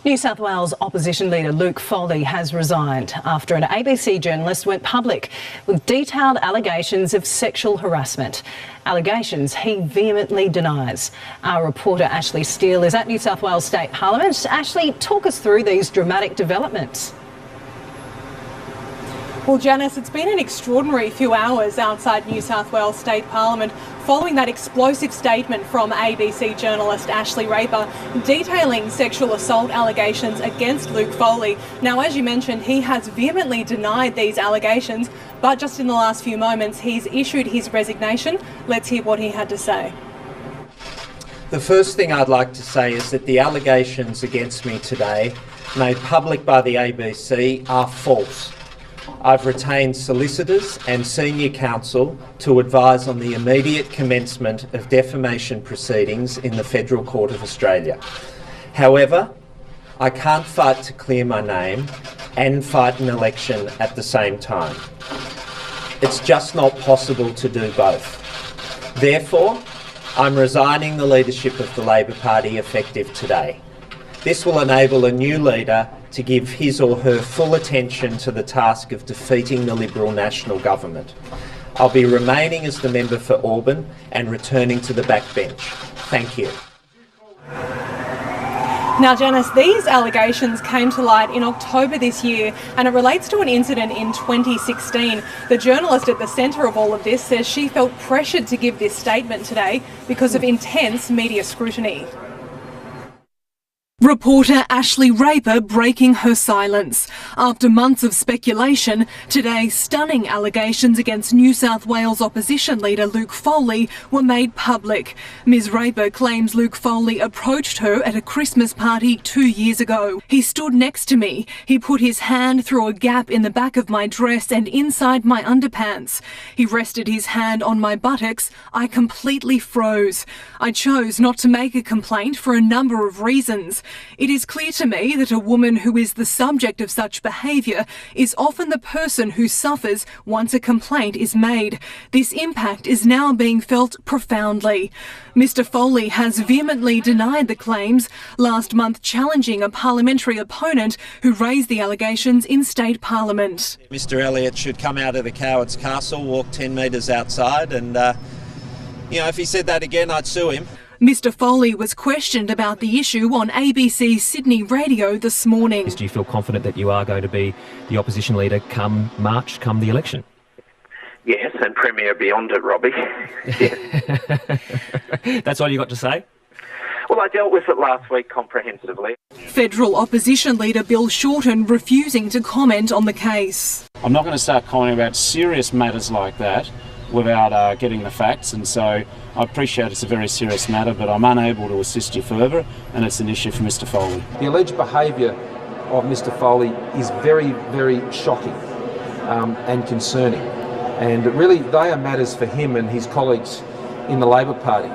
New South Wales opposition leader Luke Foley has resigned after an ABC journalist went public with detailed allegations of sexual harassment. Allegations he vehemently denies. Our reporter Ashley Steele is at New South Wales State Parliament. Ashley, talk us through these dramatic developments. Well, Janice, it's been an extraordinary few hours outside New South Wales State Parliament following that explosive statement from ABC journalist Ashley Raper detailing sexual assault allegations against Luke Foley. Now, as you mentioned, he has vehemently denied these allegations, but just in the last few moments he's issued his resignation. Let's hear what he had to say. The first thing I'd like to say is that the allegations against me today, made public by the ABC, are false. I've retained solicitors and senior counsel to advise on the immediate commencement of defamation proceedings in the Federal Court of Australia. However, I can't fight to clear my name and fight an election at the same time. It's just not possible to do both. Therefore, I'm resigning the leadership of the Labor Party effective today. This will enable a new leader to give his or her full attention to the task of defeating the Liberal National Government. I'll be remaining as the member for Auburn and returning to the backbench. Thank you. Now, Janice, these allegations came to light in October this year, and it relates to an incident in 2016. The journalist at the centre of all of this says she felt pressured to give this statement today because of intense media scrutiny. Reporter Ashley Raper breaking her silence. After months of speculation, today stunning allegations against New South Wales opposition leader Luke Foley were made public. Ms Raper claims Luke Foley approached her at a Christmas party 2 years ago. He stood next to me. He put his hand through a gap in the back of my dress and inside my underpants. He rested his hand on my buttocks. I completely froze. I chose not to make a complaint for a number of reasons. It is clear to me that a woman who is the subject of such behaviour is often the person who suffers once a complaint is made. This impact is now being felt profoundly. Mr Foley has vehemently denied the claims, last month challenging a parliamentary opponent who raised the allegations in State Parliament. Mr Elliott should come out of the coward's castle, walk 10 metres outside and, if he said that again, I'd sue him. Mr Foley was questioned about the issue on ABC Sydney Radio this morning. Do you feel confident that you are going to be the opposition leader come March, come the election? Yes, and Premier beyond it, Robbie. Yes. That's all you got to say? Well, I dealt with it last week comprehensively. Federal opposition leader Bill Shorten refusing to comment on the case. I'm not going to start commenting about serious matters like that without getting the facts, and so I appreciate it's a very serious matter, but I'm unable to assist you further, and it's an issue for Mr Foley. The alleged behaviour of Mr Foley is very, very shocking and concerning, and really they are matters for him and his colleagues in the Labor Party.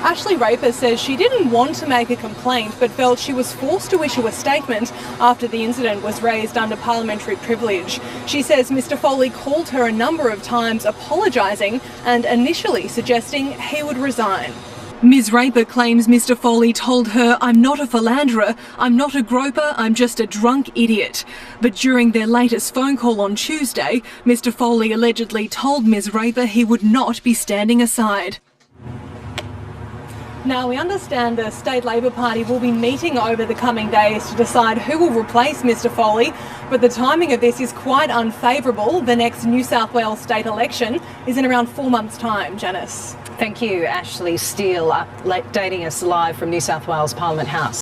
Ashley Raper says she didn't want to make a complaint but felt she was forced to issue a statement after the incident was raised under parliamentary privilege. She says Mr Foley called her a number of times apologising and initially suggesting he would resign. Ms Raper claims Mr Foley told her, "I'm not a philanderer, I'm not a groper, I'm just a drunk idiot." But during their latest phone call on Tuesday, Mr Foley allegedly told Ms Raper he would not be standing aside. Now, we understand the State Labor Party will be meeting over the coming days to decide who will replace Mr Foley, but the timing of this is quite unfavourable. The next New South Wales state election is in around 4 months' time. Janice. Thank you, Ashley Steele, updating us live from New South Wales Parliament House.